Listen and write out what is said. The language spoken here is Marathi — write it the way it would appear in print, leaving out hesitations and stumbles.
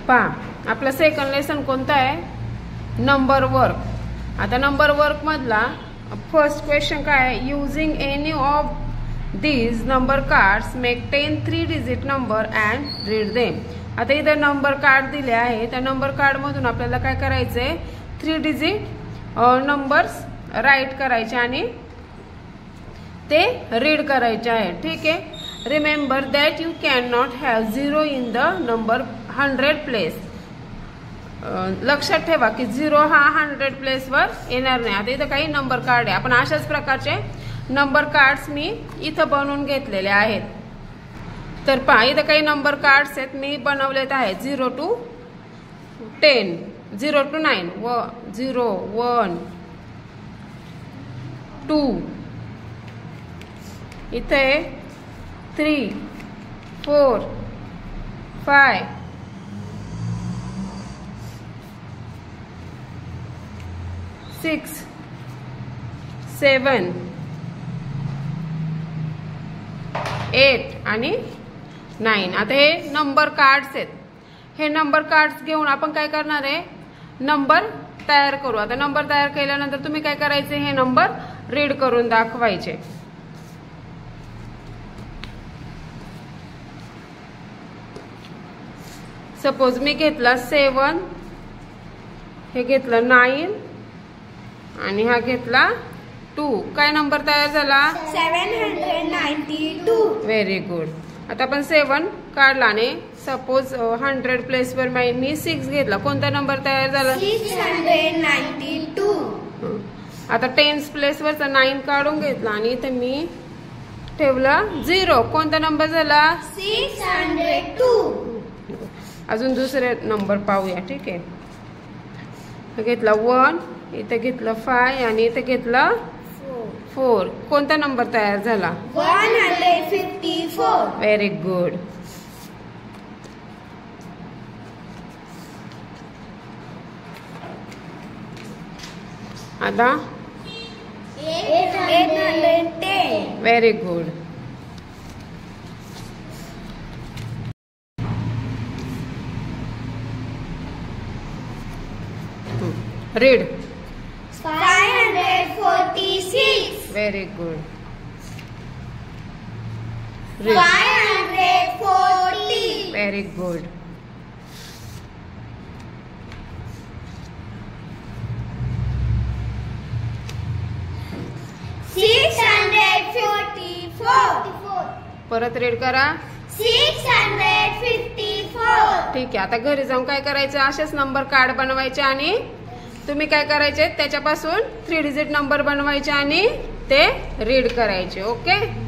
पहा आपला सेकंड लेसन कोणता आहे, नंबर वर्क। आता नंबर वर्क मधला फर्स्ट क्वेश्चन काय आहे, using any of these number cards make 10 3 digit number and read them. आता इथं नंबर कार्ड दिले आहे, त्या नंबर कार्ड मधून आपल्याला काय करायचंय, 3 डिजिट नंबर्स राईट करायचे आणि ते रीड करायचे आहे। ठीक आहे, remember that you can not have 0 in the number 100 place. लक्षात ठेवा की 0 हा 100 प्लेस वर येणार नाही। आता इथं काही नंबर कार्ड आहे, आपण अशाच प्रकारचे नंबर कार्ड्स मी इथं बनवून घेतलेले आहेत। तर पहा इथं काही नंबर कार्ड्स आहेत मी बनवलेत आहेत, 0 to 10, 0 to 9, 0 1 2, इथे 3 4 5 6 7 8 आणि 9। आता हे नंबर कार्ड्स आहेत, हे नंबर कार्ड्स घेऊन आपण काय करणार आहे, नंबर तयार करू। आता नंबर तयार केल्यानंतर तुम्ही काय करायचे, हे नंबर रीड करून दाखवायचे। सपोज मी घेतला 7, हे घेतलं 9 आणि हा घेतला 2, काय नंबर तयार झाला, 792। Very good. आता आपण 7 काढला आणि सपोज 100 प्लेस वर मी 6 घेतला, कोणता नंबर तयार झाला, 692। आता 10 प्लेस वरचा 9 काढून घेतला आणि इथे मी ठेवला 0, कोणता नंबर झाला, 602। अजून दुसरे नंबर पाहूया। ठीक आहे, घेतला 1, इथे घेतलं 5 आणि इथे घेतलं 4, कोणता नंबर तयार झाला, 154। Very good. आता 810। Very good. Read 546। Very good. 540। Very good. 644। परत रीड करा, 654। ठीक आहे। आता घरी जाऊन काय करायचं, असेच नंबर कार्ड बनवायचे आणि तुम्ही काय करायचे, त्याच्यापासून 3 डिजिट नंबर बनवायचे आणि ते रीड करायचे। ओके।